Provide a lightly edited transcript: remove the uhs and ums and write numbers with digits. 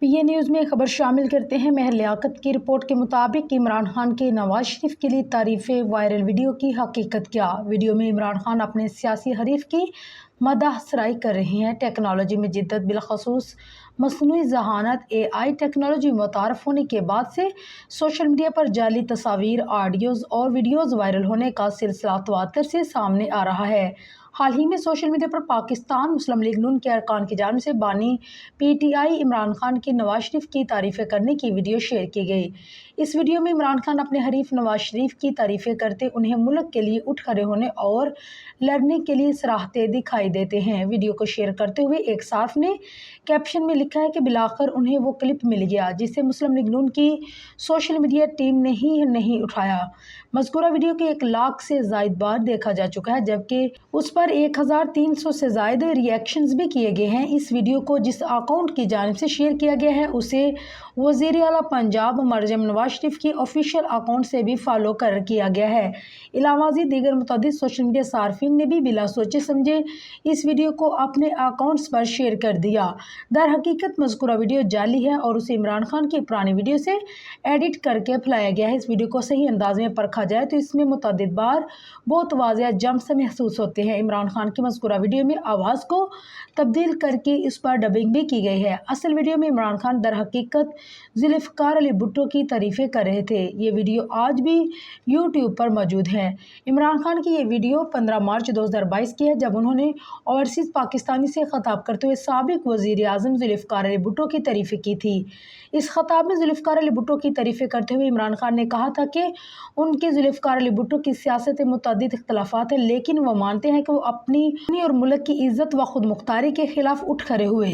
P a news میں خبر شامل کرتے ہیں۔ مہر لیاقت کی رپورٹ کے مطابق عمران خان کے نواز شریف کے لیے تعریفیں، وائرل ویڈیو کی حقیقت کیا؟ ویڈیو میں عمران خان اپنے سیاسی حریف کی مدح سرائی کر رہے ہیں۔ ٹیکنالوجی میں جدت، بالخصوص مصنوعی ذہانت (AI) ٹیکنالوجی متعارف ہونے کے بعد سے سوشل میڈیا پر جعلی تصاویر، آڈیوز اور ویڈیوز وائرل ہونے کا سلسلہ تواتر سے سامنے آ رہا ہے۔ حال ہی میں سوشل میڈیا پر پاکستان مسلم لیگ ن کے ارکان کی جانب سے بانی PTI عمران خان کی نواز شریف کی تعریفیں کرنے کی ویڈیو شیئر کی گئی۔ اس ویڈیو میں عمران خان اپنے حریف نواز شریف کی تعریفیں کرتے انہیں ملک کے لیے اٹھ کھڑے ہونے اور لڑنے کے لیے سراہتے دکھائی دیتے ہیں۔ ویڈیو کو شیئر کرتے ہوئے ایک صارف نے کیپشن میں لکھا ہے کہ بالآخر انہیں وہ کلپ مل گیا جسے مسلم لیگ ن کی سوشل میڈیا ٹیم نے ہی نہیں اٹھایا۔ مذکورہ ویڈیو کے 1 لاکھ سے زائد بار دیکھا جا چکا ہے، جبکہ اس پر 1300 سے زائد ری ایکشنز بھی کیے گئے ہیں۔ اس ویڈیو کو جس اکاؤنٹ کی جانب سے شیئر کیا گیا ہے اسے وزیر اعلیٰ پنجاب مریم نواز شریف کی آفیشیل اکاؤنٹ سے بھی فالو کیا گیا ہے۔ علاوہ ازیں دیگر متعدد سوشل میڈیا صارفین نے بھی بلا سوچے سمجھے اس ویڈیو کو اپنے اکاؤنٹس پر شیئر کر دیا۔ در حقیقت مذکورہ ویڈیو جعلی ہے اور اسے عمران خان کی پرانی ویڈیو سے ایڈٹ کر کے پھیلایا گیا ہے۔ اس ویڈیو کو صحیح انداز میں پرکھا جائے تو اس میں متعدد بار بہت واضح جمپس محسوس ہوتے ہیں۔ عمران خان کی مذکورہ ویڈیو میں آواز کو تبدیل کر کے اس پر ڈبنگ بھی کی گئی ہے۔ اصل ویڈیو میں عمران خان در حقیقت ذوالفقار علی بھٹو کی تعریفیں کر رہے تھے۔ یہ ویڈیو آج بھی YouTube پر موجود ہے۔ عمران خان کی یہ ویڈیو 15 مارچ 2022 کی ہے، جب انہوں نے اوورسیز پاکستانی سے خطاب کرتے ہوئے سابق وزیر اعظم ذوالفقار علی بھٹو کی تعریفیں کی تھی۔ اس خطاب میں ذوالفقار علی بھٹو کی تعریفیں کرتے ہوئے عمران خان نے کہا تھا کہ ان کے ذوالفقار علی بھٹو کی سیاست متعدد اختلافات ہیں، لیکن وہ مانتے ہیں کہ وہ اپنی اور ملک کی عزت و خود مختاری کے خلاف اٹھ کھڑے ہوئے